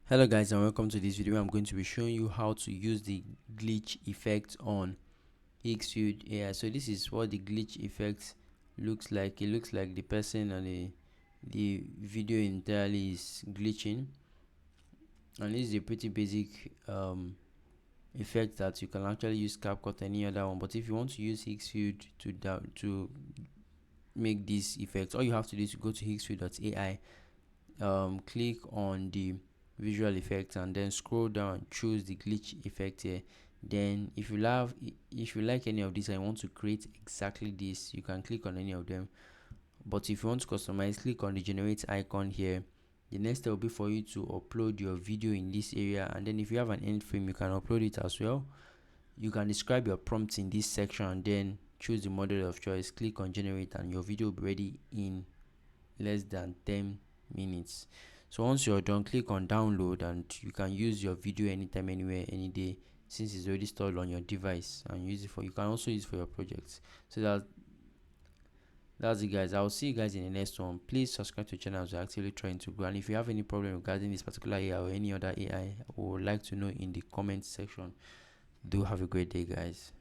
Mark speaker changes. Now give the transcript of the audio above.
Speaker 1: Hello guys, and welcome to this video. I'm going to be showing you how to use the glitch effect on Higgsfield AI. So this is what the glitch effect looks like. It looks like the person and the video entirely is glitching, and this is a pretty basic effect that you can actually use CapCut or any other one. But if you want to use Higgsfield to make this effect, all you have to do is to go to higgsfield.ai, click on the visual effects and then scroll down, choose the glitch effect here. Then if you like any of these and want to create exactly this, you can click on any of them. But if you want to customize, click on the generate icon here. The next step will be for you to upload your video in this area, and then if you have an end frame, you can upload it as well. You can describe your prompt in this section and then choose the model of choice, click on generate, and your video will be ready in less than 10 minutes. So once you're done, click on download and you can use your video anytime, anywhere, any day, since it's already stored on your device, and use it for, you can also use it for your projects. So that's it guys. I'll see you guys in the next one. Please subscribe to the channel as we're actually trying to grow, and if you have any problem regarding this particular AI or any other AI, I would like to know in the comment section. Do have a great day guys.